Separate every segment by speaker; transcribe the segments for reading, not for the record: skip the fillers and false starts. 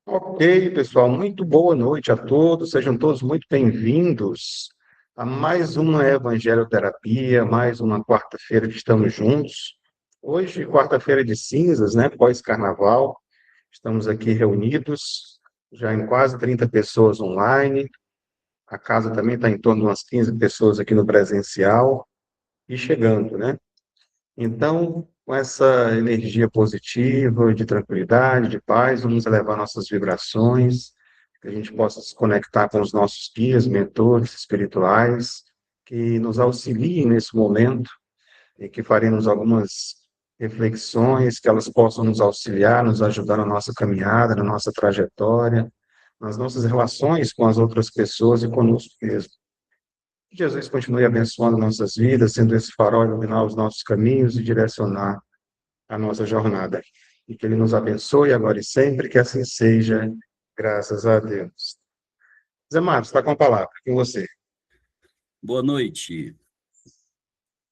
Speaker 1: Ok, pessoal, muito boa noite a todos, sejam todos muito bem-vindos a mais uma Evangelioterapia, mais uma quarta-feira que estamos juntos. Hoje, quarta-feira de cinzas, né, pós-carnaval, estamos aqui reunidos, já em quase 30 pessoas online, a casa também está em torno de umas 15 pessoas aqui no presencial, e chegando, né? Então, com essa energia positiva, de tranquilidade, de paz, vamos elevar nossas vibrações, que a gente possa se conectar com os nossos guias, mentores espirituais, que nos auxiliem nesse momento e que faremos algumas reflexões, que elas possam nos auxiliar, nos ajudar na nossa caminhada, na nossa trajetória, nas nossas relações com as outras pessoas e conosco mesmo. Que Jesus continue abençoando nossas vidas, sendo esse farol iluminar os nossos caminhos e direcionar a nossa jornada. E que Ele nos abençoe agora e sempre, que assim seja, graças a Deus. Zé Marcos, está com a palavra, com você.
Speaker 2: Boa noite.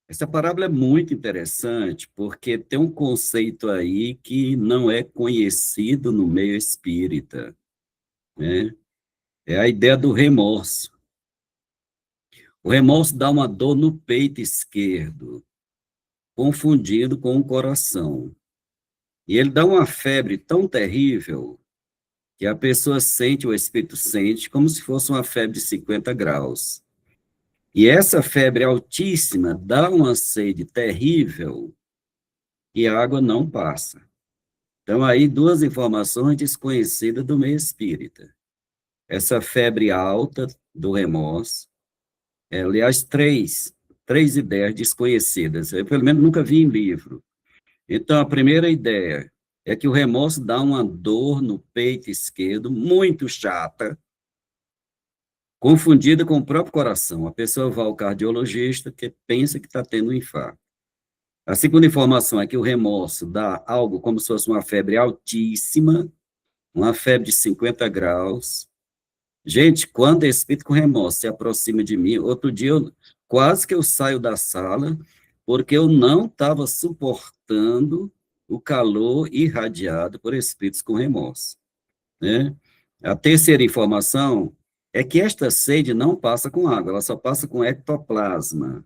Speaker 2: Essa parábola é muito interessante porque tem um conceito aí que não é conhecido no meio espírita, né? É a ideia do remorso. O remorso dá uma dor no peito esquerdo, confundido com o coração. E ele dá uma febre tão terrível que a pessoa sente, o espírito sente, como se fosse uma febre de 50 graus. E essa febre altíssima dá uma sede terrível e a água não passa. Então, aí, duas informações desconhecidas do meio espírita. Essa febre alta do remorso, aliás, três ideias desconhecidas. Eu, pelo menos, nunca vi em livro. Então, a primeira ideia é que o remorso dá uma dor no peito esquerdo, muito chata, confundida com o próprio coração. A pessoa vai ao cardiologista que pensa que está tendo um infarto. A segunda informação é que o remorso dá algo como se fosse uma febre altíssima, uma febre de 50 graus. Gente, quando esse espírito com remorso se aproxima de mim, outro dia quase que eu saio da sala, porque eu não estava suportando o calor irradiado por espíritos com remorso, né? A terceira informação é que esta sede não passa com água, ela só passa com ectoplasma.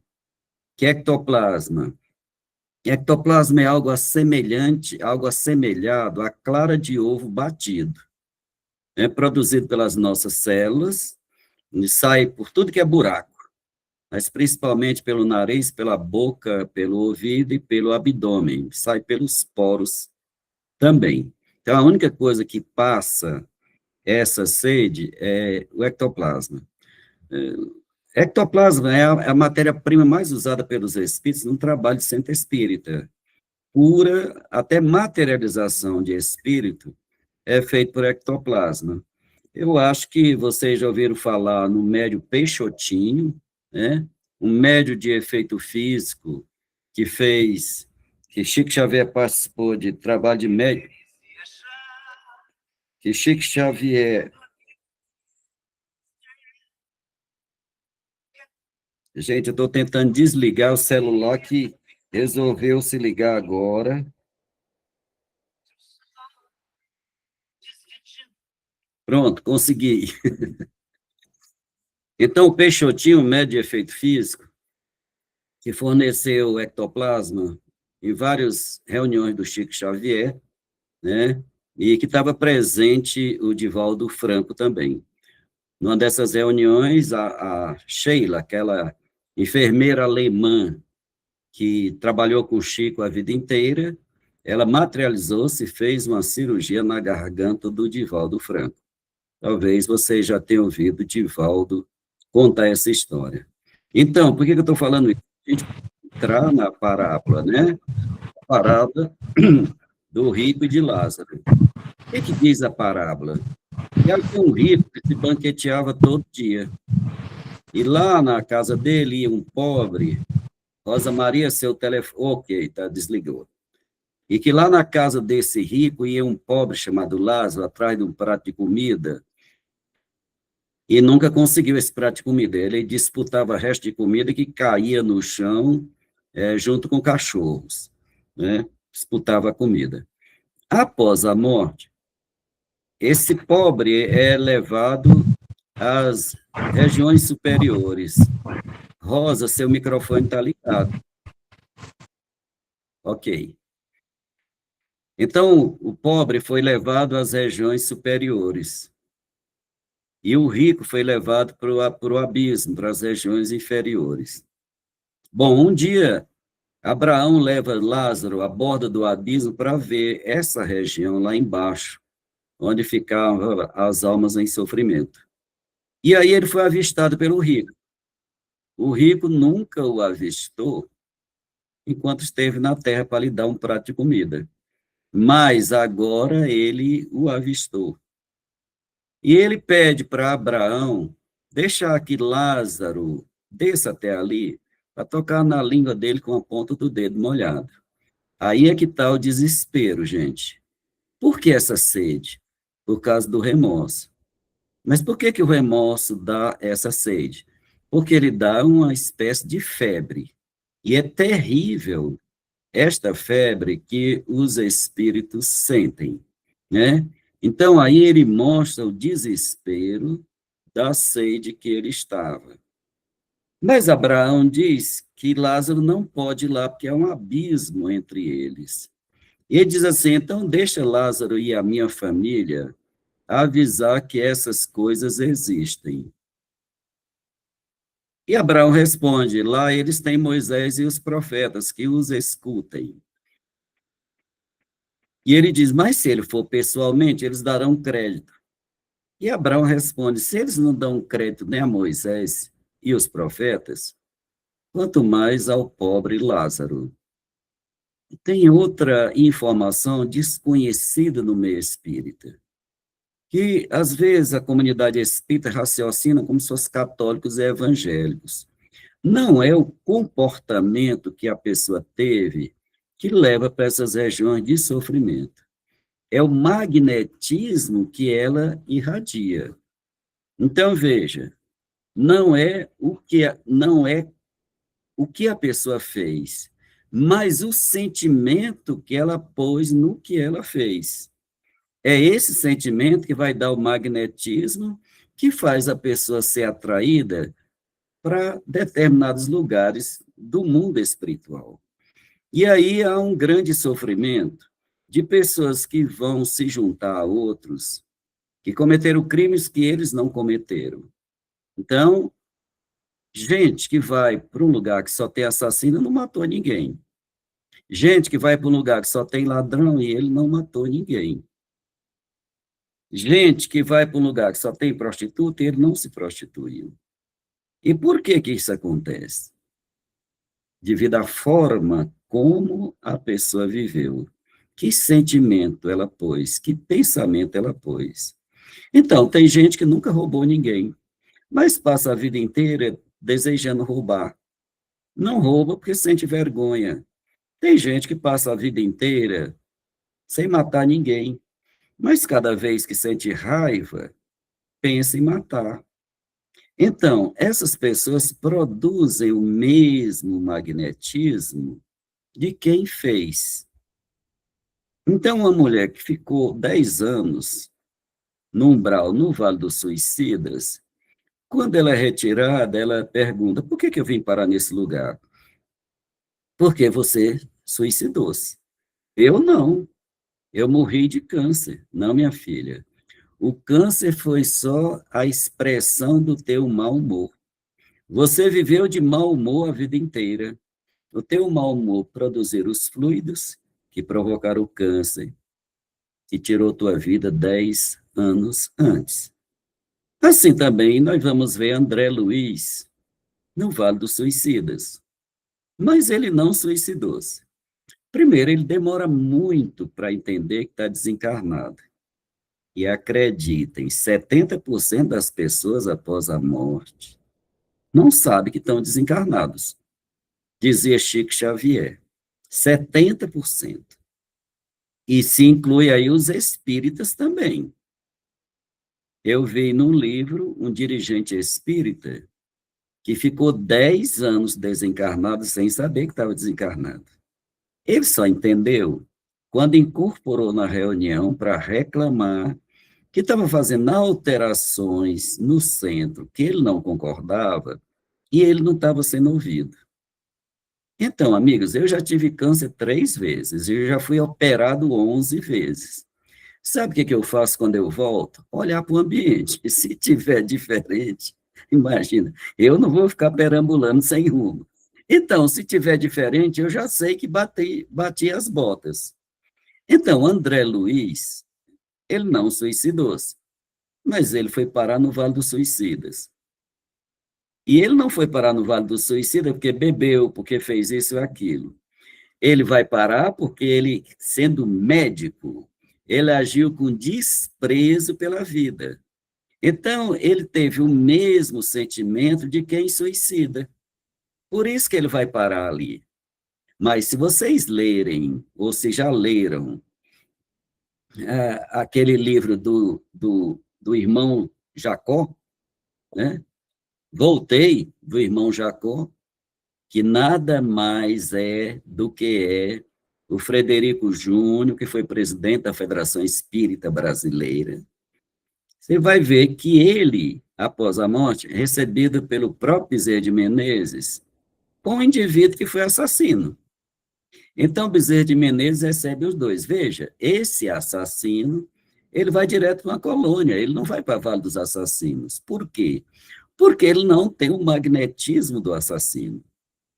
Speaker 2: Que é ectoplasma? Ectoplasma é algo assemelhante, algo assemelhado à clara de ovo batido. É produzido pelas nossas células e sai por tudo que é buraco, mas principalmente pelo nariz, pela boca, pelo ouvido e pelo abdômen, sai pelos poros também. Então, a única coisa que passa essa sede é o ectoplasma. Ectoplasma é a matéria-prima mais usada pelos espíritos no trabalho de centro espírita. Cura, até materialização de espírito, é feito por ectoplasma. Eu acho que vocês já ouviram falar no médio Peixotinho, né? Um médio de efeito físico que Chico Xavier participou de trabalho de médio, que Chico Xavier, gente, eu estou tentando desligar o celular que resolveu se ligar agora. Pronto, consegui. Então, o Peixotinho, um médio de efeito físico, que forneceu o ectoplasma em várias reuniões do Chico Xavier, né? E que estava presente o Divaldo Franco também. Numa dessas reuniões, a Sheila, aquela enfermeira alemã que trabalhou com o Chico a vida inteira, ela materializou-se e fez uma cirurgia na garganta do Divaldo Franco. Talvez vocês já tenham ouvido Divaldo contar essa história. Então, por que eu estou falando isso? A gente entrar na parábola, né? A parábola do rico e de Lázaro. O que diz a parábola? Que havia um rico que se banqueteava todo dia. E lá na casa dele ia um pobre, Rosa Maria, seu telefone. Ok, tá, desligou. E que lá na casa desse rico ia um pobre chamado Lázaro, atrás de um prato de comida, e nunca conseguiu esse prato de comida. Ele disputava resto de comida que caía no chão, junto com cachorros, né? Disputava a comida. Após a morte, esse pobre é levado às regiões superiores. Rosa, seu microfone está ligado. Ok. Então, o pobre foi levado às regiões superiores. E o rico foi levado para o abismo, para as regiões inferiores. Bom, um dia, Abraão leva Lázaro à borda do abismo para ver essa região lá embaixo, onde ficavam as almas em sofrimento. E aí ele foi avistado pelo rico. O rico nunca o avistou enquanto esteve na terra para lhe dar um prato de comida. Mas agora ele o avistou. E ele pede para Abraão deixar que Lázaro desça até ali para tocar na língua dele com a ponta do dedo molhado. Aí é que está o desespero, gente. Por que essa sede? Por causa do remorso. Mas por que o remorso dá essa sede? Porque ele dá uma espécie de febre. E é terrível esta febre que os espíritos sentem, né? Então, aí ele mostra o desespero da sede que ele estava. Mas Abraão diz que Lázaro não pode ir lá, porque há um abismo entre eles. E ele diz assim, então deixa Lázaro e a minha família avisar que essas coisas existem. E Abraão responde, lá eles têm Moisés e os profetas, que os escutem. E ele diz, mas se ele for pessoalmente, eles darão crédito. E Abraão responde, se eles não dão crédito nem a Moisés e os profetas, quanto mais ao pobre Lázaro. Tem outra informação desconhecida no meio espírita, que às vezes a comunidade espírita raciocina como se fossem católicos e evangélicos. Não é o comportamento que a pessoa teve que leva para essas regiões de sofrimento. É o magnetismo que ela irradia. Então, veja, não é o que a pessoa fez, mas o sentimento que ela pôs no que ela fez. É esse sentimento que vai dar o magnetismo que faz a pessoa ser atraída para determinados lugares do mundo espiritual. E aí há um grande sofrimento de pessoas que vão se juntar a outros que cometeram crimes que eles não cometeram. Então, gente que vai para um lugar que só tem assassino não matou ninguém. Gente que vai para um lugar que só tem ladrão e ele não matou ninguém. Gente que vai para um lugar que só tem prostituta e ele não se prostituiu. E por que isso acontece? Devido à forma como a pessoa viveu. Que sentimento ela pôs, que pensamento ela pôs. Então, tem gente que nunca roubou ninguém, mas passa a vida inteira desejando roubar. Não rouba porque sente vergonha. Tem gente que passa a vida inteira sem matar ninguém, mas cada vez que sente raiva, pensa em matar. Então, essas pessoas produzem o mesmo magnetismo de quem fez. Então, uma mulher que ficou 10 anos no umbral, no Vale dos Suicidas, quando ela é retirada, ela pergunta, por que eu vim parar nesse lugar? Porque você suicidou-se. Eu não. Eu morri de câncer. Não, minha filha. O câncer foi só a expressão do teu mau humor. Você viveu de mau humor a vida inteira. O teu mau humor produziu os fluidos que provocaram o câncer, que tirou tua vida 10 anos antes. Assim também nós vamos ver André Luiz no Vale dos Suicidas. Mas ele não suicidou-se. Primeiro, ele demora muito para entender que está desencarnado. E acreditem, 70% das pessoas após a morte não sabem que estão desencarnados. Dizia Chico Xavier. 70%. E se inclui aí os espíritas também. Eu vi num livro um dirigente espírita que ficou 10 anos desencarnado sem saber que estava desencarnado. Ele só entendeu quando incorporou na reunião para reclamar que estava fazendo alterações no centro que ele não concordava e ele não estava sendo ouvido. Então, amigos, eu já tive câncer 3 vezes, eu já fui operado 11 vezes. Sabe o que eu faço quando eu volto? Olhar para o ambiente. E se tiver diferente, imagina, eu não vou ficar perambulando sem rumo. Então, se tiver diferente, eu já sei que bati as botas. Então, André Luiz, ele não suicidou-se, mas ele foi parar no Vale dos Suicidas. E ele não foi parar no Vale dos Suicidas porque bebeu, porque fez isso ou aquilo. Ele vai parar porque ele, sendo médico, ele agiu com desprezo pela vida. Então, ele teve o mesmo sentimento de quem suicida. Por isso que ele vai parar ali. Mas se vocês lerem, ou se já leram, aquele livro do irmão Jacó, né? Voltei, do irmão Jacó, que nada mais é do que é o Frederico Júnior, que foi presidente da Federação Espírita Brasileira. Você vai ver que ele, após a morte, recebido pelo próprio Bezerra de Menezes, com um indivíduo que foi assassino. Então, Bezerra de Menezes recebe os dois. Veja, esse assassino, ele vai direto para uma colônia, ele não vai para Vale dos Assassinos. Por quê? Porque ele não tem o magnetismo do assassino.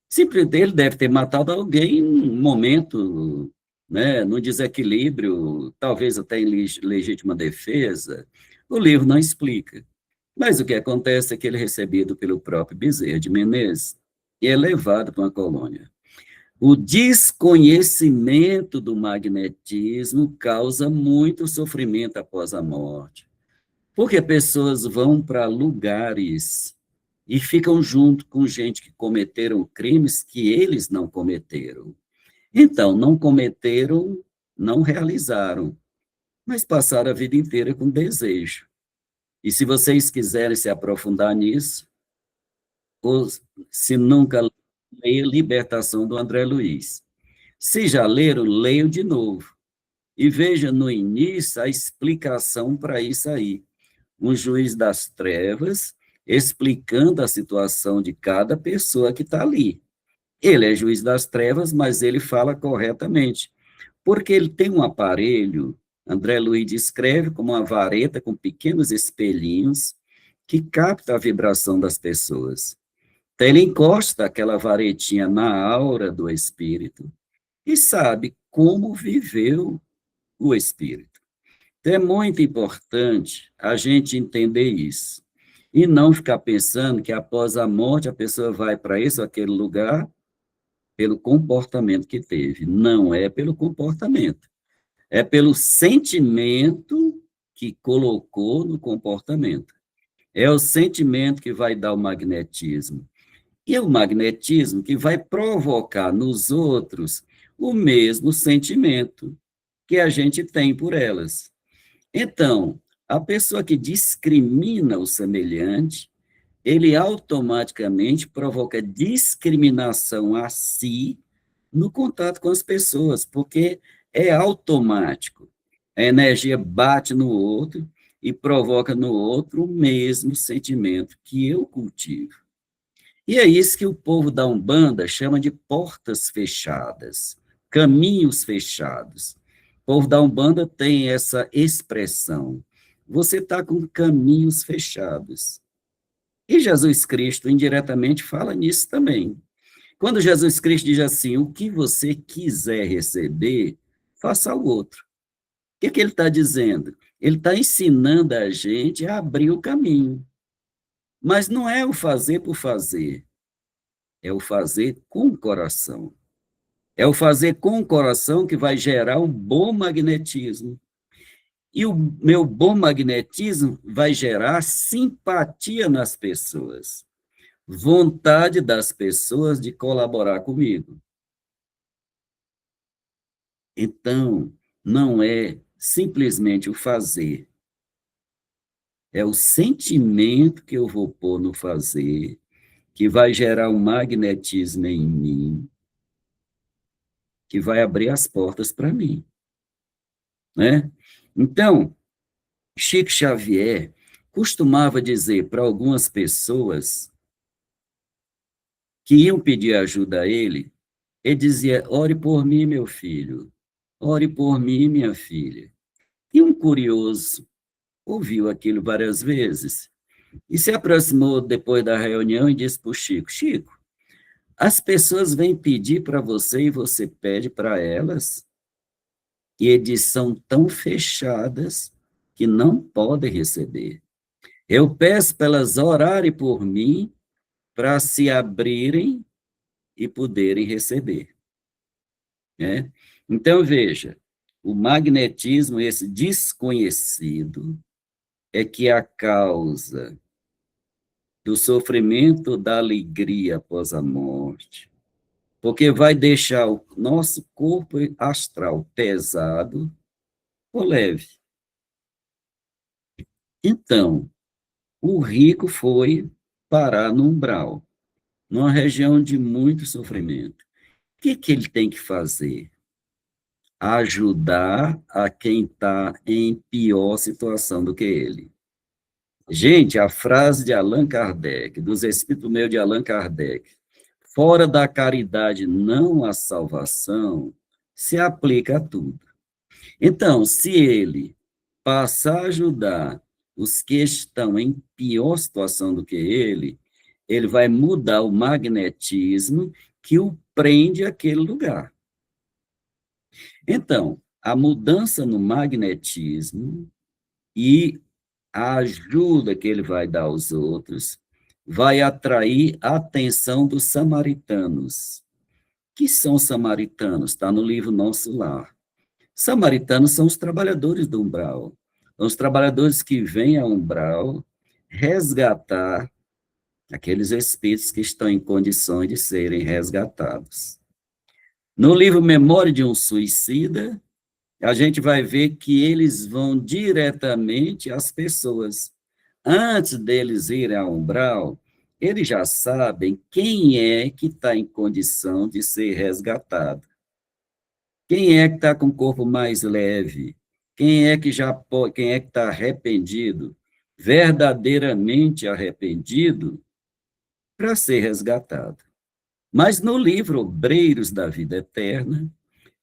Speaker 2: Simplesmente ele deve ter matado alguém em um momento, né, no desequilíbrio, talvez até em legítima defesa. O livro não explica. Mas o que acontece é que ele é recebido pelo próprio Bezerra de Menezes e é levado para uma colônia. O desconhecimento do magnetismo causa muito sofrimento após a morte, porque pessoas vão para lugares e ficam junto com gente que cometeram crimes que eles não cometeram. Então, não cometeram, não realizaram, mas passaram a vida inteira com desejo. E se vocês quiserem se aprofundar nisso, ou se nunca leia Libertação do André Luiz. Se já leram, leiam de novo. E veja no início a explicação para isso aí. Um juiz das trevas explicando a situação de cada pessoa que está ali. Ele é juiz das trevas, mas ele fala corretamente, porque ele tem um aparelho, André Luiz descreve como uma vareta com pequenos espelhinhos que capta a vibração das pessoas. Então, ele encosta aquela varetinha na aura do espírito e sabe como viveu o espírito. Então, é muito importante a gente entender isso. E não ficar pensando que após a morte a pessoa vai para esse ou aquele lugar pelo comportamento que teve. Não é pelo comportamento. É pelo sentimento que colocou no comportamento. É o sentimento que vai dar o magnetismo. E é o magnetismo que vai provocar nos outros o mesmo sentimento que a gente tem por elas. Então, a pessoa que discrimina o semelhante, ele automaticamente provoca discriminação a si no contato com as pessoas, porque é automático. A energia bate no outro e provoca no outro o mesmo sentimento que eu cultivo. E é isso que o povo da Umbanda chama de portas fechadas, caminhos fechados. O povo da Umbanda tem essa expressão. Você está com caminhos fechados. E Jesus Cristo indiretamente fala nisso também. Quando Jesus Cristo diz assim, o que você quiser receber, faça ao outro. O que ele está dizendo? Ele está ensinando a gente a abrir o caminho. Mas não é o fazer por fazer, é o fazer com o coração. É o fazer com o coração que vai gerar um bom magnetismo. E o meu bom magnetismo vai gerar simpatia nas pessoas, vontade das pessoas de colaborar comigo. Então, não é simplesmente o fazer, é o sentimento que eu vou pôr no fazer, que vai gerar um magnetismo em mim, que vai abrir as portas para mim, né? Então, Chico Xavier costumava dizer para algumas pessoas que iam pedir ajuda a ele, ele dizia: ore por mim, meu filho, ore por mim, minha filha. E um curioso ouviu aquilo várias vezes e se aproximou depois da reunião e disse para o Chico: Chico, as pessoas vêm pedir para você e você pede para elas, e eles são tão fechadas que não podem receber. Eu peço para elas orarem por mim para se abrirem e poderem receber. Né? Então, veja, o magnetismo, esse desconhecido, é que é a causa do sofrimento, da alegria após a morte, porque vai deixar o nosso corpo astral pesado ou leve. Então, o rico foi parar no umbral, numa região de muito sofrimento. O que ele tem que fazer? Ajudar a quem está em pior situação do que ele. Gente, a frase de Allan Kardec, dos Espíritos Meio de Allan Kardec, fora da caridade não há salvação, se aplica a tudo. Então, se ele passar a ajudar os que estão em pior situação do que ele vai mudar o magnetismo que o prende àquele lugar. Então, a mudança no magnetismo e a ajuda que ele vai dar aos outros vai atrair a atenção dos samaritanos. Que são os samaritanos? Está no livro Nosso Lar. Samaritanos são os trabalhadores do umbral. São os trabalhadores que vêm ao umbral resgatar aqueles espíritos que estão em condições de serem resgatados. No livro Memória de um Suicida, a gente vai ver que eles vão diretamente às pessoas. Antes deles irem ao umbral, eles já sabem quem é que está em condição de ser resgatado. Quem é que está com o corpo mais leve? Quem é que quem é que está arrependido, verdadeiramente arrependido, para ser resgatado? Mas no livro Obreiros da Vida Eterna,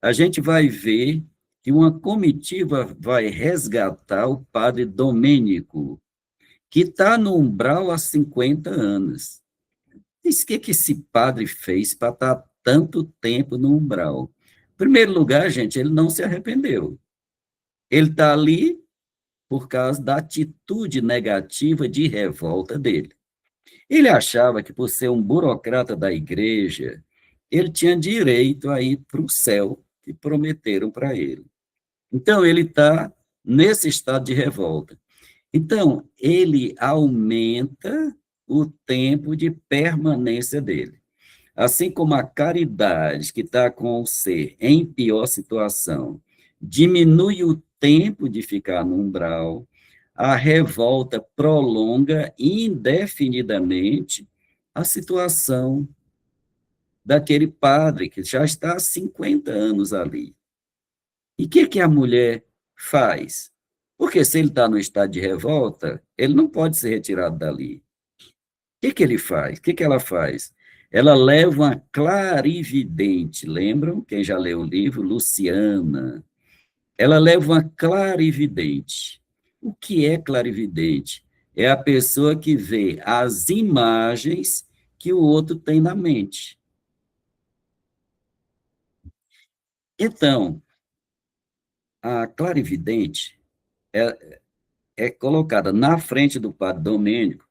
Speaker 2: a gente vai ver que uma comitiva vai resgatar o padre Domênico, que está no umbral há 50 anos. Diz que esse padre fez para estar tanto tempo no umbral? Em primeiro lugar, gente, ele não se arrependeu. Ele está ali por causa da atitude negativa de revolta dele. Ele achava que, por ser um burocrata da igreja, ele tinha direito a ir para o céu que prometeram para ele. Então, ele está nesse estado de revolta. Então, ele aumenta o tempo de permanência dele. Assim como a caridade, que está com o ser em pior situação, diminui o tempo de ficar no umbral, a revolta prolonga indefinidamente a situação daquele padre que já está há 50 anos ali. E o que a mulher faz? Porque se ele está no estado de revolta, ele não pode ser retirado dali. O que ele faz? O que ela faz? Ela leva uma clarividente, lembram? Quem já leu o livro? Luciana. Ela leva uma clarividente. O que é clarividente? É a pessoa que vê as imagens que o outro tem na mente. Então, a clarividente é colocada na frente do padre Domênico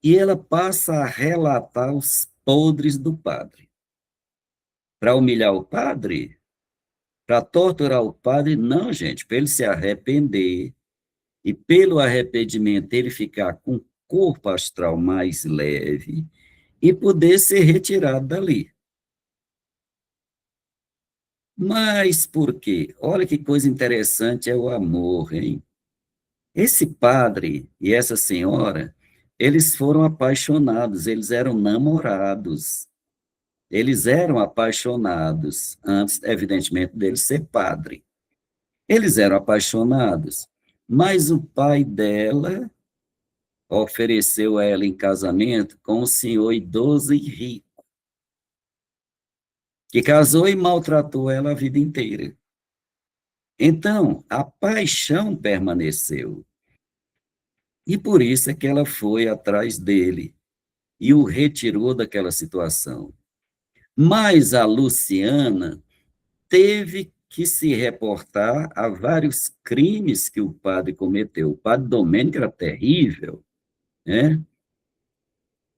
Speaker 2: e ela passa a relatar os podres do padre. Para humilhar o padre? Para torturar o padre? Não, gente, para ele se arrepender e pelo arrependimento ele ficar com o corpo astral mais leve e poder ser retirado dali. Mas por quê? Olha que coisa interessante é o amor, hein? Esse padre e essa senhora, eles foram apaixonados, eles eram namorados. Eles eram apaixonados, antes, evidentemente, dele ser padre. Eles eram apaixonados. mas o pai dela ofereceu a ela em casamento com um senhor idoso e rico, que casou e maltratou ela a vida inteira. Então, a paixão permaneceu. E por isso é que ela foi atrás dele e o retirou daquela situação. Mas a Luciana teve que se reportar a vários crimes que o padre cometeu. O padre Domênico era terrível, né?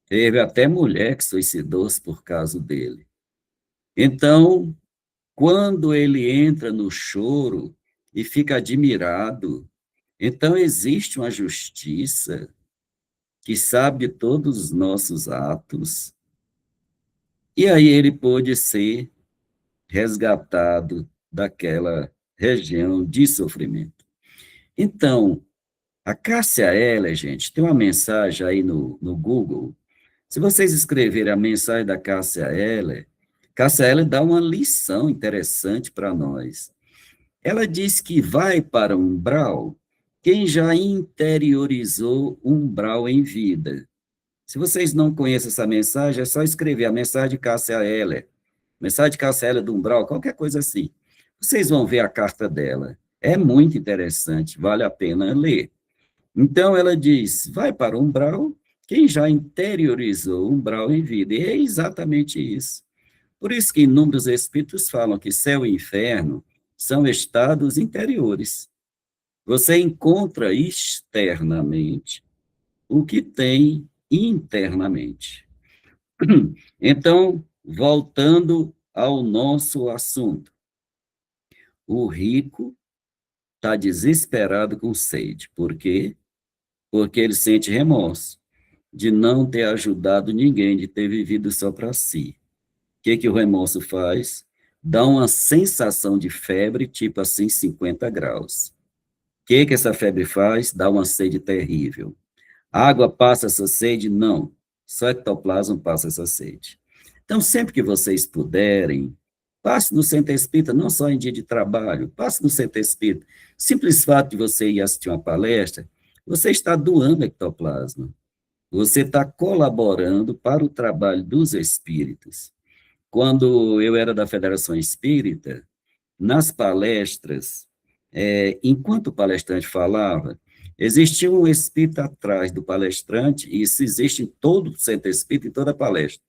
Speaker 2: Teve até mulher que suicidou-se por causa dele. Então, quando ele entra no choro e fica admirado, então existe uma justiça que sabe todos os nossos atos, e aí ele pôde ser resgatado daquela região de sofrimento. Então, a Cássia Eller, gente, tem uma mensagem aí no Google. Se vocês escreverem a mensagem da Cássia Eller dá uma lição interessante para nós. Ela diz que vai para o umbral quem já interiorizou o umbral em vida. Se vocês não conhecem essa mensagem, é só escrever a mensagem de Cássia Eller, mensagem de Cássia Eller do umbral, qualquer coisa assim. Vocês vão ver a carta dela. É muito interessante, vale a pena ler. Então, ela diz, vai para o umbral quem já interiorizou o umbral em vida. E é exatamente isso. Por isso que inúmeros espíritos falam que céu e inferno são estados interiores. Você encontra externamente o que tem internamente. Então, voltando ao nosso assunto, o rico está desesperado com sede. Por quê? Porque ele sente remorso de não ter ajudado ninguém, de ter vivido só para si. O que o remorso faz? Dá uma sensação de febre, tipo assim, 50 graus. O que essa febre faz? Dá uma sede terrível. A água passa essa sede? Não. Só ectoplasma passa essa sede. Então, sempre que vocês puderem, passe no centro espírita, não só em dia de trabalho, passe no centro espírita. Simples fato de você ir assistir uma palestra, você está doando ectoplasma. Você está colaborando para o trabalho dos espíritos. Quando eu era da Federação Espírita, nas palestras, enquanto o palestrante falava, existia um espírito atrás do palestrante, e isso existe em todo o centro espírita, em toda palestra.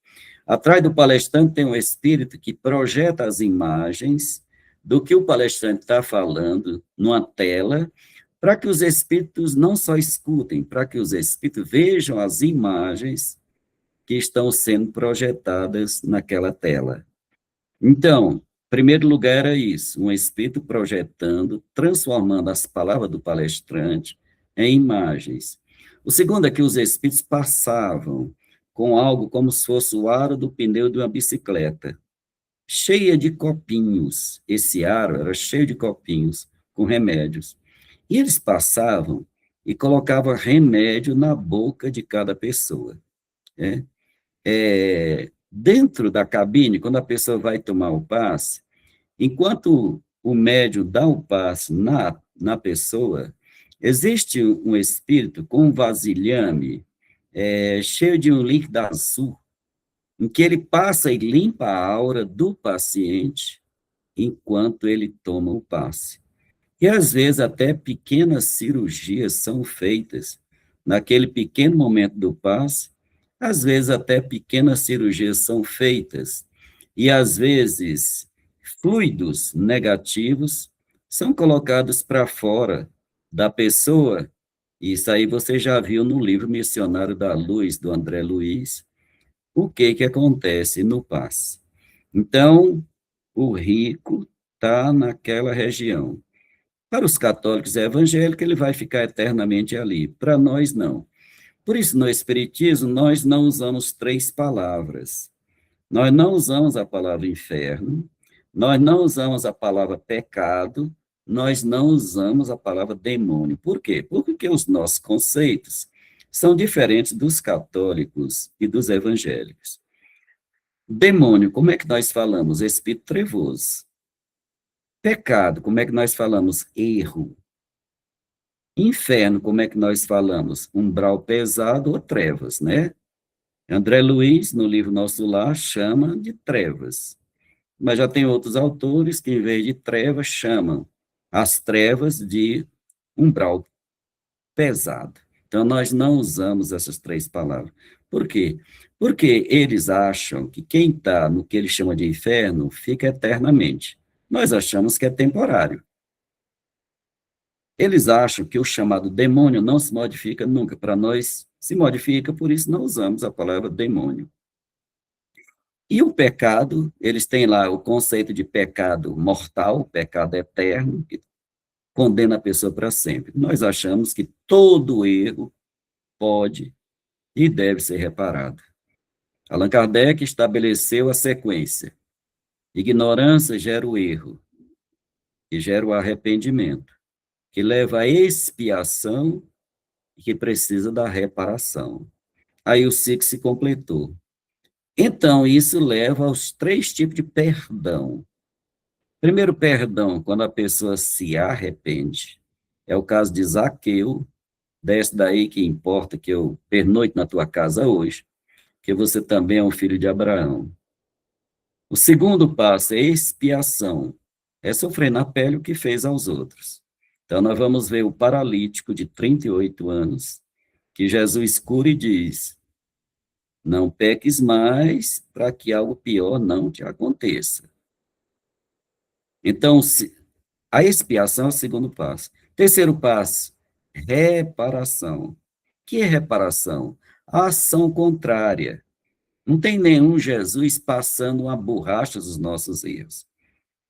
Speaker 2: Atrás do palestrante tem um espírito que projeta as imagens do que o palestrante está falando numa tela, para que os espíritos não só escutem, para que os espíritos vejam as imagens que estão sendo projetadas naquela tela. Então, em primeiro lugar era isso, um espírito projetando, transformando as palavras do palestrante em imagens. O segundo é que os espíritos passavam com algo como se fosse o aro do pneu de uma bicicleta, cheia de copinhos. Esse aro era cheio de copinhos com remédios. E eles passavam e colocavam remédio na boca de cada pessoa. Né? Dentro da cabine, quando a pessoa vai tomar o passe, enquanto o médium dá o passe na pessoa, existe um espírito com um vasilhame cheio de um líquido azul, em que ele passa e limpa a aura do paciente enquanto ele toma o passe. E, às vezes, até pequenas cirurgias são feitas naquele pequeno momento do passe, às vezes, até pequenas cirurgias são feitas, e, às vezes, fluidos negativos são colocados para fora da pessoa. Isso aí você já viu no livro Missionário da Luz, do André Luiz, o que acontece no passe. Então, o rico está naquela região. Para os católicos e evangélicos, ele vai ficar eternamente ali. Para nós, não. Por isso, no Espiritismo, nós não usamos três palavras. Nós não usamos a palavra inferno, nós não usamos a palavra pecado, nós não usamos a palavra demônio. Por quê? Porque os nossos conceitos são diferentes dos católicos e dos evangélicos. Demônio, como é que nós falamos? Espírito trevoso. Pecado, como é que nós falamos? Erro. Inferno, como é que nós falamos? Umbral pesado ou trevas, né? André Luiz, no livro Nosso Lar, chama de trevas. Mas já tem outros autores que, em vez de trevas, chamam as trevas de umbral pesado. Então, nós não usamos essas três palavras. Por quê? Porque eles acham que quem está no que eles chamam de inferno fica eternamente. Nós achamos que é temporário. Eles acham que o chamado demônio não se modifica nunca. Para nós, se modifica, por isso não usamos a palavra demônio. E o pecado, eles têm lá o conceito de pecado mortal, pecado eterno, que condena a pessoa para sempre. Nós achamos que todo erro pode e deve ser reparado. Allan Kardec estabeleceu a sequência. Ignorância gera o erro, que gera o arrependimento, que leva à expiação e que precisa da reparação. Aí o ciclo se completou. Então, isso leva aos três tipos de perdão. Primeiro, perdão, quando a pessoa se arrepende. É o caso de Zaqueu, desce daí que importa que eu pernoite na tua casa hoje, que você também é um filho de Abraão. O segundo passo é expiação, é sofrer na pele o que fez aos outros. Então, nós vamos ver o paralítico de 38 anos, que Jesus cura e diz, não peques mais para que algo pior não te aconteça. Então, a expiação é o segundo passo. Terceiro passo, reparação. O que é reparação? A ação contrária. Não tem nenhum Jesus passando uma borracha dos nossos erros.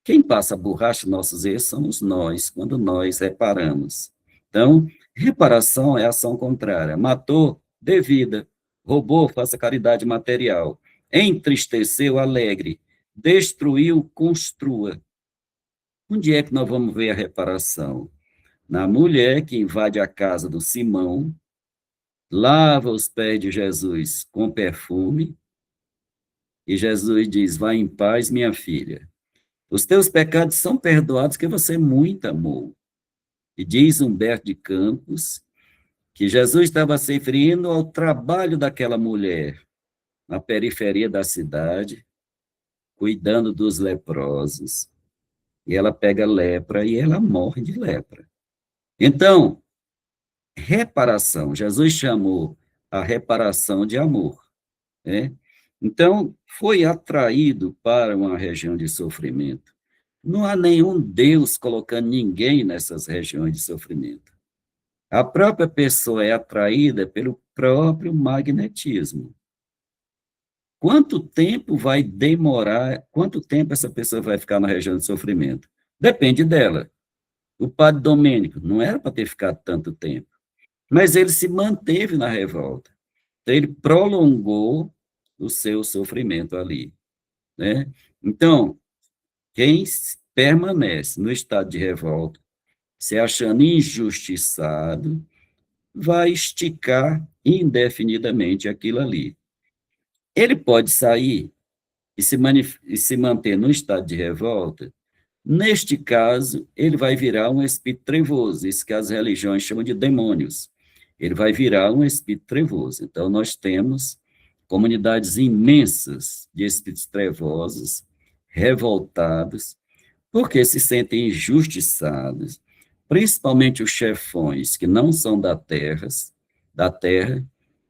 Speaker 2: Quem passa a borracha dos nossos erros somos nós, quando nós reparamos. Então, reparação é ação contrária. Matou, dê vida. Roubou, faça caridade material. Entristeceu, alegre. Destruiu, construa. Onde é que nós vamos ver a reparação? Na mulher que invade a casa do Simão, lava os pés de Jesus com perfume, e Jesus diz, vá em paz, minha filha. Os teus pecados são perdoados que você muito amou. E diz Humberto de Campos que Jesus estava se referindo ao trabalho daquela mulher na periferia da cidade, cuidando dos leprosos. E ela pega lepra e ela morre de lepra. Então, reparação. Jesus chamou a reparação de amor, né? Então, foi atraído para uma região de sofrimento. Não há nenhum Deus colocando ninguém nessas regiões de sofrimento. A própria pessoa é atraída pelo próprio magnetismo. Quanto tempo vai demorar, quanto tempo essa pessoa vai ficar na região de sofrimento? Depende dela. O padre Domênico não era para ter ficado tanto tempo, mas ele se manteve na revolta. Então, ele prolongou o seu sofrimento ali, né? Então, quem permanece no estado de revolta, se achando injustiçado, vai esticar indefinidamente aquilo ali. Ele pode sair e se manter no estado de revolta. Neste caso, ele vai virar um espírito trevoso, isso que as religiões chamam de demônios. Ele vai virar um espírito trevoso. Então, nós temos comunidades imensas de espíritos trevosos, revoltados, porque se sentem injustiçados, principalmente os chefões que não são da terra,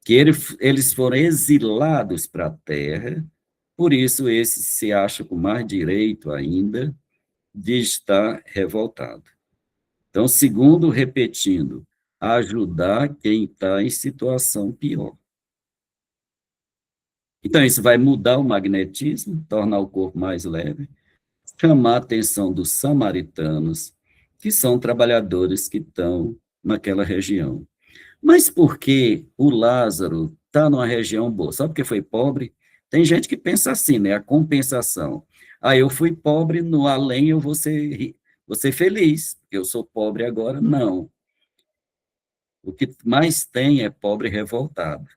Speaker 2: que eles foram exilados para a terra, por isso esses se acham com mais direito ainda de estar revoltado. Então, segundo, repetindo, ajudar quem está em situação pior. Então, isso vai mudar o magnetismo, tornar o corpo mais leve, chamar a atenção dos samaritanos, que são trabalhadores que estão naquela região. Mas por que o Lázaro está numa região boa? Só porque foi pobre? Tem gente que pensa assim, né? A compensação. Ah, eu fui pobre, no além eu vou ser feliz, porque eu sou pobre agora. Não. O que mais tem é pobre revoltado.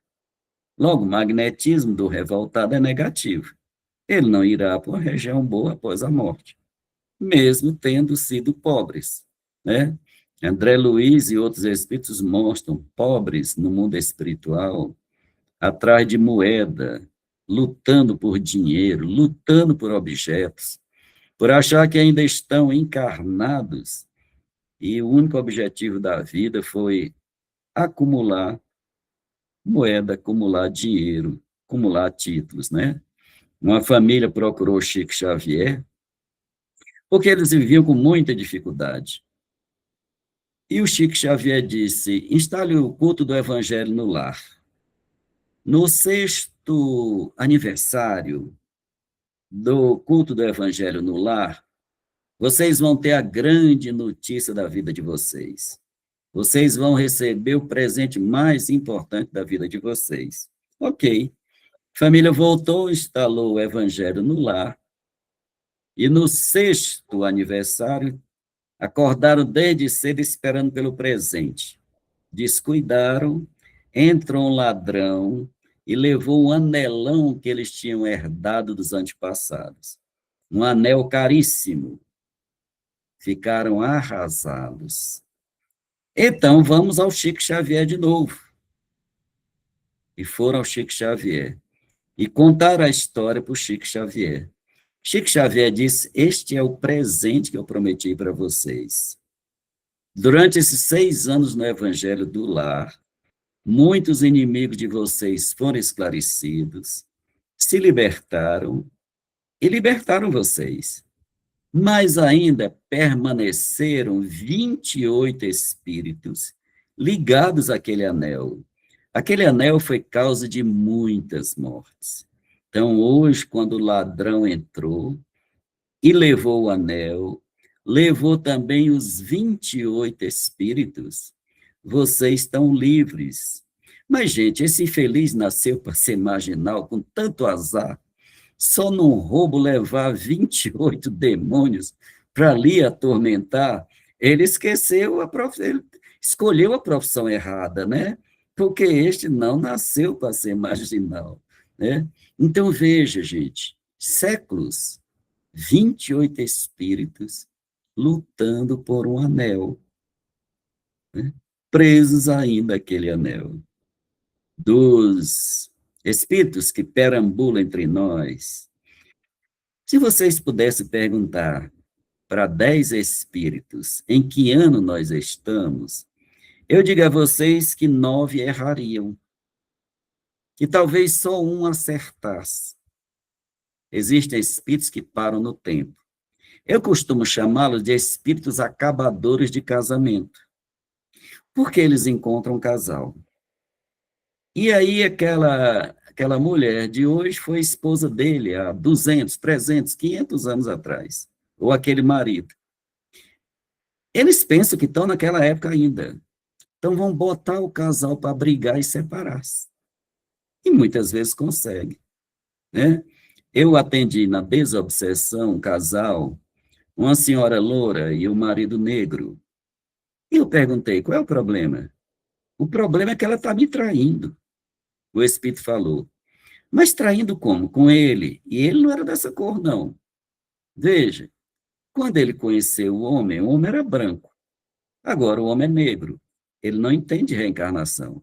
Speaker 2: Logo, o magnetismo do revoltado é negativo. Ele não irá para uma região boa após a morte, mesmo tendo sido pobres, né? André Luiz e outros espíritos mostram pobres no mundo espiritual, atrás de moeda, lutando por dinheiro, lutando por objetos, por achar que ainda estão encarnados e o único objetivo da vida foi acumular moeda, acumular dinheiro, acumular títulos, né? Uma família procurou Chico Xavier porque eles viviam com muita dificuldade. E o Chico Xavier disse: instale o culto do Evangelho no lar. No sexto aniversário do culto do Evangelho no lar, vocês vão ter a grande notícia da vida de vocês. Vocês vão receber o presente mais importante da vida de vocês. Ok. A família voltou, instalou o Evangelho no lar, e no sexto aniversário, acordaram desde cedo esperando pelo presente. Descuidaram, entrou um ladrão e levou um anelão que eles tinham herdado dos antepassados. Um anel caríssimo. Ficaram arrasados. Então, vamos ao Chico Xavier de novo. E foram ao Chico Xavier. E contaram a história para o Chico Xavier. Chico Xavier disse: este é o presente que eu prometi para vocês. Durante esses 6 anos no Evangelho do Lar, muitos inimigos de vocês foram esclarecidos, se libertaram e libertaram vocês. Mas ainda permaneceram 28 espíritos ligados àquele anel. Aquele anel foi causa de muitas mortes. Então, hoje, quando o ladrão entrou e levou o anel, levou também os 28 espíritos, vocês estão livres. Mas, gente, esse infeliz nasceu para ser marginal, com tanto azar, só num roubo levar 28 demônios para ali atormentar, ele esqueceu ele escolheu a profissão errada, né? Porque este não nasceu para ser marginal, né? Então, veja, gente, séculos, 28 espíritos lutando por um anel, né? Presos ainda àquele anel. Dos espíritos que perambulam entre nós, se vocês pudessem perguntar para 10 espíritos em que ano nós estamos, eu digo a vocês que 9 errariam, que talvez só um acertasse. Existem espíritos que param no tempo. Eu costumo chamá-los de espíritos acabadores de casamento, porque eles encontram um casal. E aí aquela mulher de hoje foi esposa dele há 200, 300, 500 anos atrás, ou aquele marido. Eles pensam que estão naquela época ainda. Então vão botar o casal para brigar e separar-se. E muitas vezes consegue, né? Eu atendi na desobsessão um casal, uma senhora loura e o marido negro. E eu perguntei: qual é o problema? O problema é que ela está me traindo. O espírito falou: mas traindo como? Com ele. E ele não era dessa cor, não. Veja, quando ele conheceu o homem era branco. Agora o homem é negro. Ele não entende reencarnação.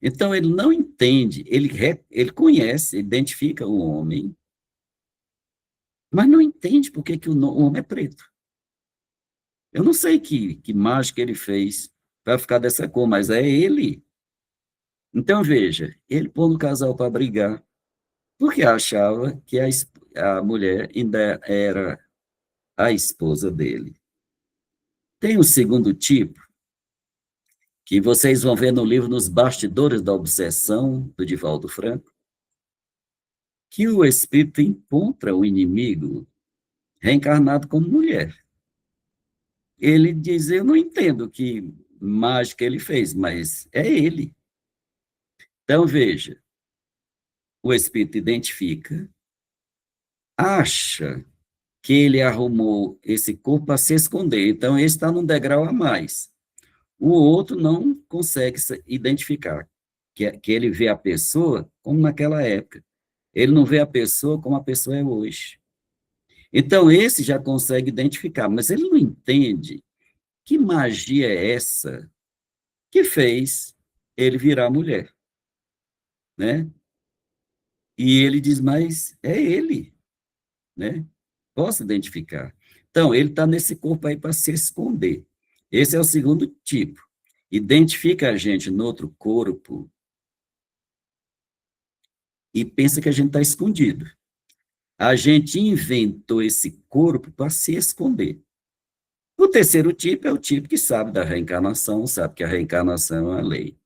Speaker 2: Então, ele não entende, ele conhece, identifica o homem, mas não entende por que o homem é preto. Eu não sei que mágica ele fez para ficar dessa cor, mas é ele. Então, veja, ele pôs no casal para brigar, porque achava que a mulher ainda era a esposa dele. Tem o segundo tipo, que vocês vão ver no livro Nos Bastidores da Obsessão, do Divaldo Franco, que o espírito encontra o inimigo reencarnado como mulher. Ele diz: eu não entendo que mágica ele fez, mas é ele. Então, veja, o espírito identifica, acha que ele arrumou esse corpo para se esconder, então ele está num degrau a mais. O outro não consegue se identificar, que ele vê a pessoa como naquela época. Ele não vê a pessoa como a pessoa é hoje. Então, esse já consegue identificar, mas ele não entende que magia é essa que fez ele virar mulher, né? E ele diz, mas é ele, né? Posso identificar. Então, ele está nesse corpo aí para se esconder. Esse é o segundo tipo. Identifica a gente no outro corpo e pensa que a gente está escondido. A gente inventou esse corpo para se esconder. O terceiro tipo é o tipo que sabe da reencarnação, sabe que a reencarnação é uma lei.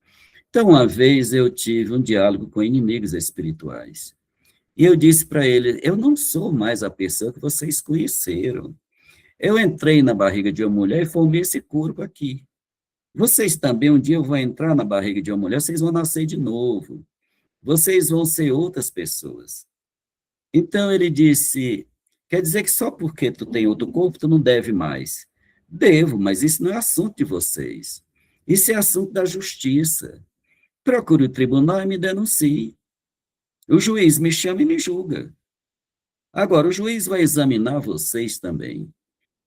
Speaker 2: Então, uma vez eu tive um diálogo com inimigos espirituais. E eu disse para ele, eu não sou mais a pessoa que vocês conheceram. Eu entrei na barriga de uma mulher e formei esse corpo aqui. Vocês também, um dia vão entrar na barriga de uma mulher, vocês vão nascer de novo. Vocês vão ser outras pessoas. Então ele disse, quer dizer que só porque tu tem outro corpo, tu não deve mais. Devo, mas isso não é assunto de vocês. Isso é assunto da justiça. Procure o tribunal e me denuncie. O juiz me chama e me julga. Agora, o juiz vai examinar vocês também.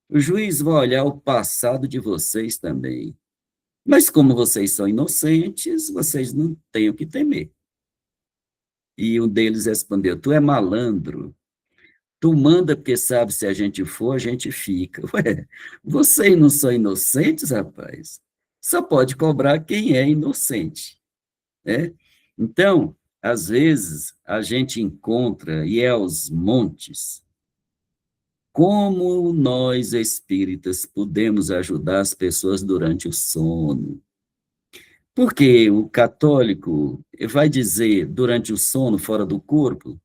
Speaker 2: O juiz vai olhar o passado de vocês também. Mas como vocês são inocentes, vocês não têm o que temer. E um deles respondeu, tu é malandro. Tu manda porque sabe se a gente for, a gente fica. Ué, vocês não são inocentes, rapaz? Só pode cobrar quem é inocente, né? Então, às vezes, a gente encontra, e é aos montes, como nós, espíritas, podemos ajudar as pessoas durante o sono. Porque o católico vai dizer, durante o sono, fora do corpo,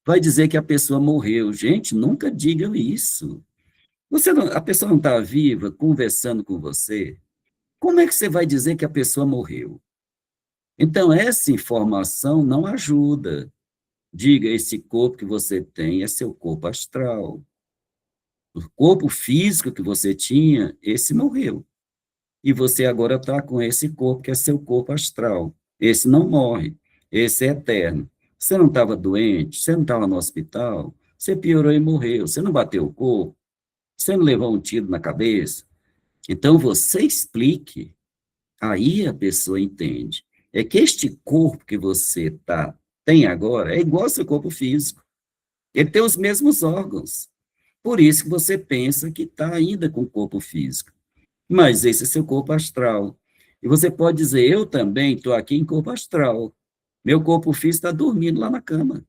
Speaker 2: vai dizer que a pessoa morreu. Gente, nunca digam isso. A pessoa não está viva, conversando com você. Como é que você vai dizer que a pessoa morreu? Então, essa informação não ajuda. Diga, esse corpo que você tem é seu corpo astral. O corpo físico que você tinha, esse morreu. E você agora está com esse corpo que é seu corpo astral. Esse não morre, esse é eterno. Você não estava doente, você não estava no hospital, você piorou e morreu, você não bateu o corpo, você não levou um tiro na cabeça. Então, você explique, aí a pessoa entende. É que este corpo que você tem agora é igual ao seu corpo físico. Ele tem os mesmos órgãos. Por isso que você pensa que está ainda com o corpo físico. Mas esse é seu corpo astral. E você pode dizer, eu também estou aqui em corpo astral. Meu corpo físico está dormindo lá na cama.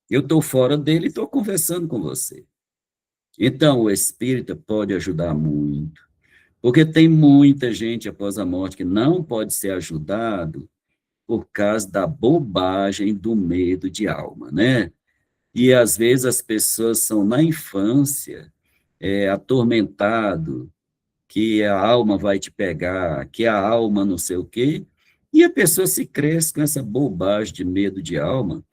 Speaker 2: Eu estou fora dele e estou conversando com você. Então, o espírita pode ajudar muito. Porque tem muita gente após a morte que não pode ser ajudado por causa da bobagem do medo de alma, né? E, às vezes, as pessoas são, na infância, atormentado, que a alma vai te pegar, que a alma não sei o quê, e a pessoa se cresce com essa bobagem de medo de alma,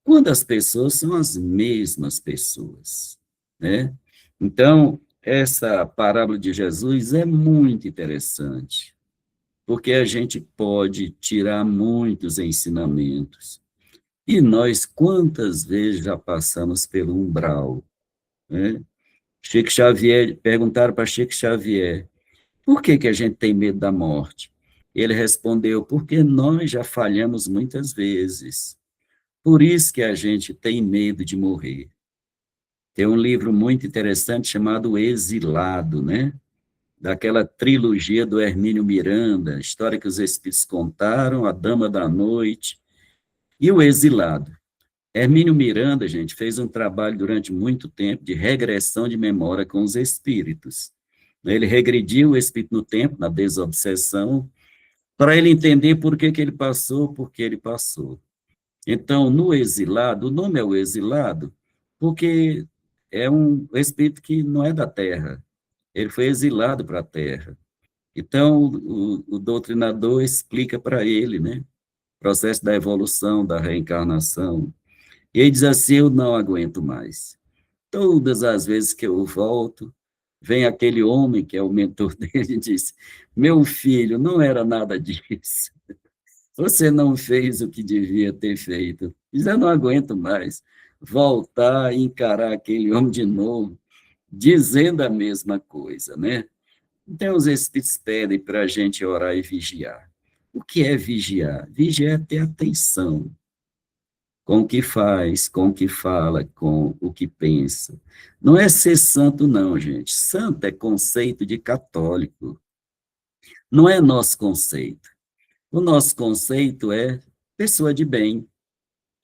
Speaker 2: quando as pessoas são as mesmas pessoas, né? Então, essa parábola de Jesus é muito interessante, porque a gente pode tirar muitos ensinamentos. E nós, quantas vezes já passamos pelo umbral, né? Chico Xavier, perguntaram para Chico Xavier, por que que a gente tem medo da morte? Ele respondeu, porque nós já falhamos muitas vezes. Por isso que a gente tem medo de morrer. Tem um livro muito interessante chamado O Exilado, né? Daquela trilogia do Hermínio Miranda, História que os Espíritos Contaram, A Dama da Noite e O Exilado. Hermínio Miranda, gente, fez um trabalho durante muito tempo de regressão de memória com os espíritos. Ele regrediu o espírito no tempo, na desobsessão, para ele entender por que que ele passou, por que ele passou. Então, no exilado, o nome é o exilado, porque é um espírito que não é da Terra, ele foi exilado para a Terra. Então, o doutrinador explica para ele, né, o processo da evolução, da reencarnação, e ele diz assim, eu não aguento mais. Todas as vezes que eu volto, vem aquele homem que é o mentor dele e diz, meu filho, não era nada disso. Você não fez o que devia ter feito. Diz, eu não aguento mais voltar e encarar aquele homem de novo, dizendo a mesma coisa, né? Então, os Espíritos pedem para a gente orar e vigiar. O que é vigiar? Vigiar é ter atenção com o que faz, com o que fala, com o que pensa. Não é ser santo, não, gente. Santo é conceito de católico. Não é nosso conceito. O nosso conceito é pessoa de bem.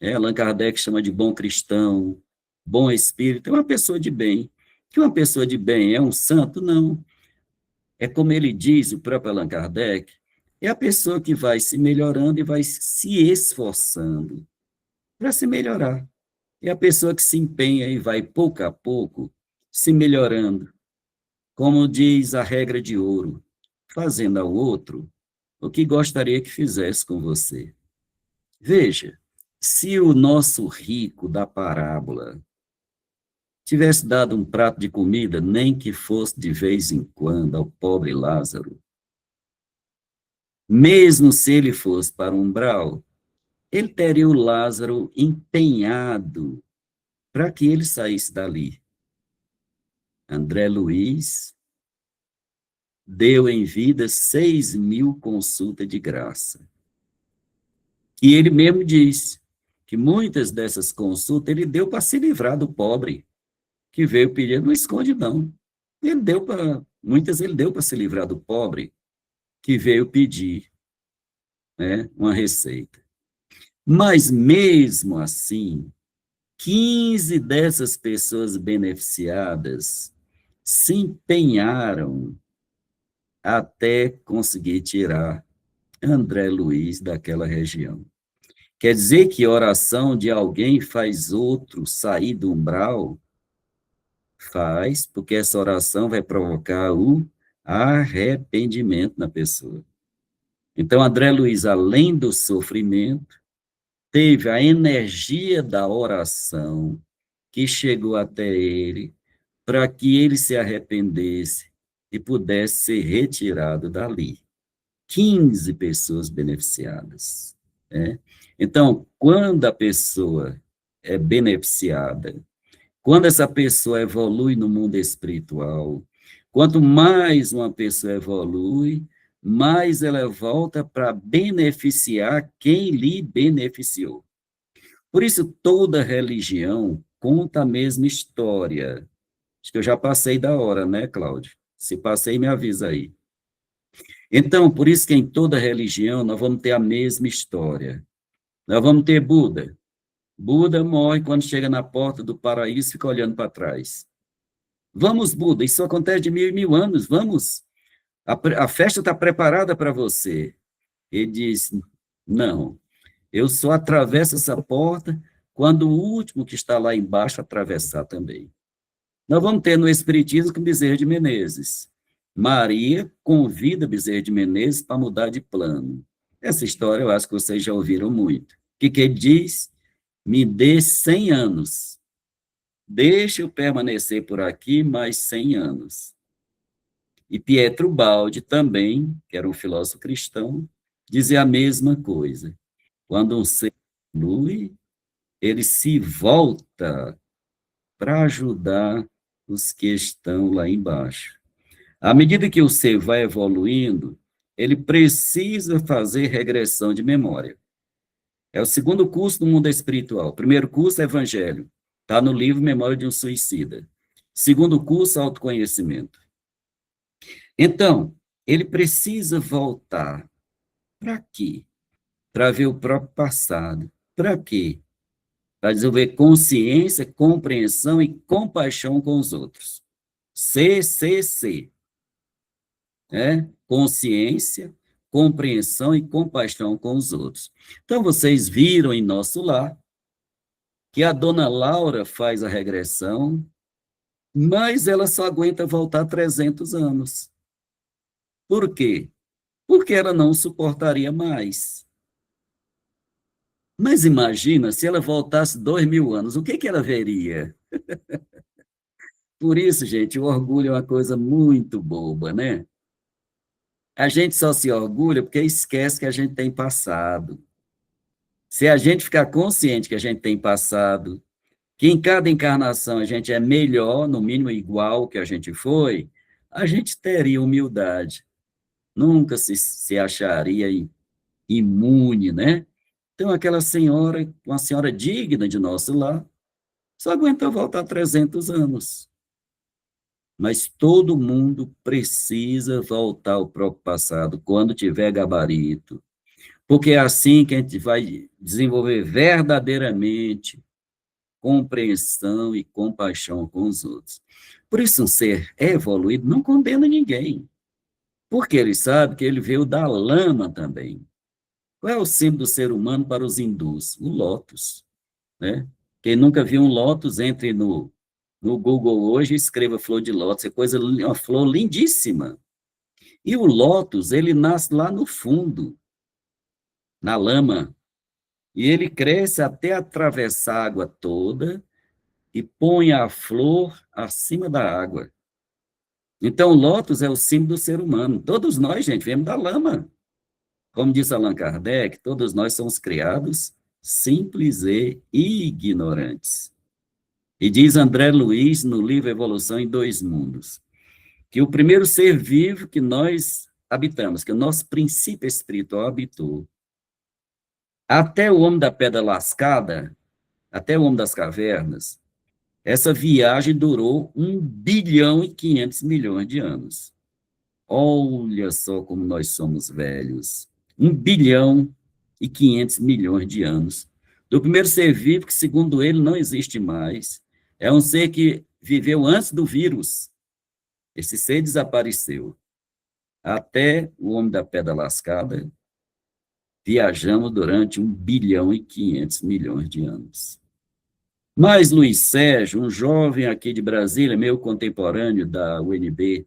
Speaker 2: Allan Kardec chama de bom cristão, bom espírito. É uma pessoa de bem. Que uma pessoa de bem é um santo? Não. É como ele diz, o próprio Allan Kardec, é a pessoa que vai se melhorando e vai se esforçando para se melhorar. É a pessoa que se empenha e vai, pouco a pouco, se melhorando. Como diz a regra de ouro, fazendo ao outro o que gostaria que fizesse com você. Veja, se o nosso rico da parábola tivesse dado um prato de comida, nem que fosse de vez em quando, ao pobre Lázaro, mesmo se ele fosse para o umbral, ele teria o Lázaro empenhado para que ele saísse dali. André Luiz deu em vida 6.000 consultas de graça. E ele mesmo diz que muitas dessas consultas ele deu para se livrar do pobre, que veio pedir, não esconde não. Muitas ele deu para se livrar do pobre, que veio pedir, né, uma receita. Mas mesmo assim, 15 dessas pessoas beneficiadas se empenharam até conseguir tirar André Luiz daquela região. Quer dizer que oração de alguém faz outro sair do umbral? Faz, porque essa oração vai provocar o arrependimento na pessoa. Então, André Luiz, além do sofrimento, teve a energia da oração que chegou até ele para que ele se arrependesse e pudesse ser retirado dali. 15 pessoas beneficiadas, né? Então, quando a pessoa é beneficiada, quando essa pessoa evolui no mundo espiritual, quanto mais uma pessoa evolui, mais ela volta para beneficiar quem lhe beneficiou. Por isso, toda religião conta a mesma história. Acho que eu já passei da hora, né, Cláudio? Se passei, me avisa aí. Então, por isso que em toda religião nós vamos ter a mesma história. Nós vamos ter Buda. Buda morre quando chega na porta do paraíso e fica olhando para trás. Vamos, Buda, isso acontece de 1.000 anos, vamos. A festa está preparada para você. Ele diz, não, eu só atravesso essa porta quando o último que está lá embaixo atravessar também. Nós vamos ter no Espiritismo com Bezerra de Menezes. Maria convida Bezerra de Menezes para mudar de plano. Essa história eu acho que vocês já ouviram muito. O que ele diz? Me dê 100 anos. Deixe eu permanecer por aqui mais 100 anos. E Pietro Baldi também, que era um filósofo cristão, dizia a mesma coisa. Quando um ser evolui, ele se volta para ajudar os que estão lá embaixo. À medida que o ser vai evoluindo, ele precisa fazer regressão de memória. É o segundo curso do mundo espiritual. O primeiro curso é Evangelho. Está no livro Memória de um Suicida. Segundo curso, autoconhecimento. Então, ele precisa voltar. Para quê? Para ver o próprio passado. Para quê? Para desenvolver consciência, compreensão e compaixão com os outros. CCC. Consciência, compreensão e compaixão com os outros. Então, vocês viram em nosso lar que a dona Laura faz a regressão, mas ela só aguenta voltar 300 anos. Por quê? Porque ela não suportaria mais. Mas imagina se ela voltasse 2.000 anos, o que ela veria? Por isso, gente, o orgulho é uma coisa muito boba, né? A gente só se orgulha porque esquece que a gente tem passado. Se a gente ficar consciente que a gente tem passado, que em cada encarnação a gente é melhor, no mínimo igual que a gente foi, a gente teria humildade, nunca se acharia imune, né? Então, aquela senhora, uma senhora digna de nosso lar, só aguentou voltar 300 anos. Mas todo mundo precisa voltar ao próprio passado, quando tiver gabarito, porque é assim que a gente vai desenvolver verdadeiramente compreensão e compaixão com os outros. Por isso, um ser evoluído não condena ninguém, porque ele sabe que ele veio da lama também. Qual é o símbolo do ser humano para os hindus? O lótus, né? Quem nunca viu um lótus, entre no Google hoje e escreva flor de lótus, é uma flor lindíssima. E o lótus, ele nasce lá no fundo, na lama, e ele cresce até atravessar a água toda e põe a flor acima da água. Então, o lótus é o símbolo do ser humano. Todos nós, gente, viemos da lama. Como diz Allan Kardec, todos nós somos criados simples e ignorantes. E diz André Luiz, no livro Evolução em Dois Mundos, que o primeiro ser vivo que nós habitamos, que o nosso princípio espiritual habitou, até o homem da pedra lascada, até o homem das cavernas, essa viagem durou 1,5 bilhão de anos. Olha só como nós somos velhos. 1,5 bilhão de anos. Do primeiro ser vivo, que segundo ele não existe mais. É um ser que viveu antes do vírus. Esse ser desapareceu. Até o homem da pedra lascada, viajamos durante 1,5 bilhão de anos. Mas Luiz Sérgio, um jovem aqui de Brasília, meu contemporâneo da UNB,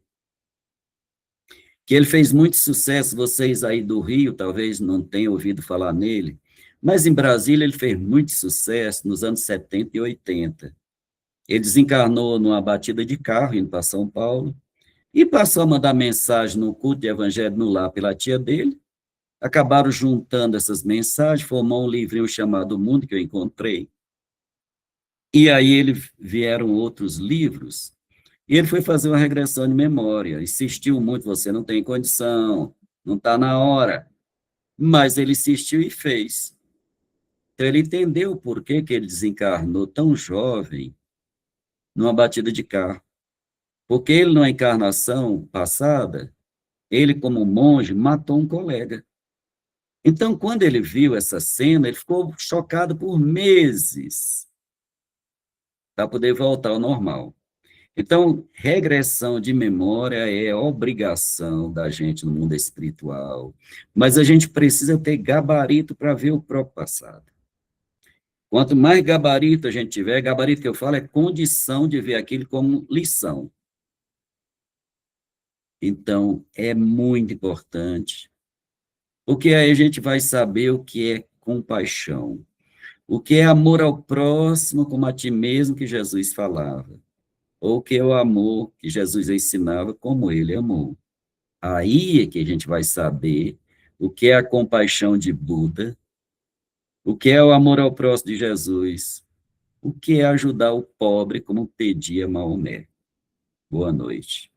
Speaker 2: que ele fez muito sucesso, vocês aí do Rio talvez não tenham ouvido falar nele, mas em Brasília ele fez muito sucesso nos anos 70 e 80. Ele desencarnou numa batida de carro, indo para São Paulo, e passou a mandar mensagem no culto de evangelho no lar pela tia dele. Acabaram juntando essas mensagens, formou um livrinho chamado O Mundo que eu encontrei. E aí vieram outros livros, e ele foi fazer uma regressão de memória, insistiu muito, você não tem condição, não está na hora, mas ele insistiu e fez. Então ele entendeu por que ele desencarnou tão jovem numa batida de carro. Porque ele, numa encarnação passada, ele, como monge, matou um colega. Então, quando ele viu essa cena, ele ficou chocado por meses para poder voltar ao normal. Então, regressão de memória é obrigação da gente no mundo espiritual, mas a gente precisa ter gabarito para ver o próprio passado. Quanto mais gabarito a gente tiver, gabarito que eu falo é condição de ver aquilo como lição. Então, é muito importante, porque aí a gente vai saber o que é compaixão, o que é amor ao próximo como a ti mesmo que Jesus falava, ou o que é o amor que Jesus ensinava como ele amou. Aí é que a gente vai saber o que é a compaixão de Buda, o que é o amor ao próximo de Jesus, o que é ajudar o pobre como pedia Maomé. Boa noite.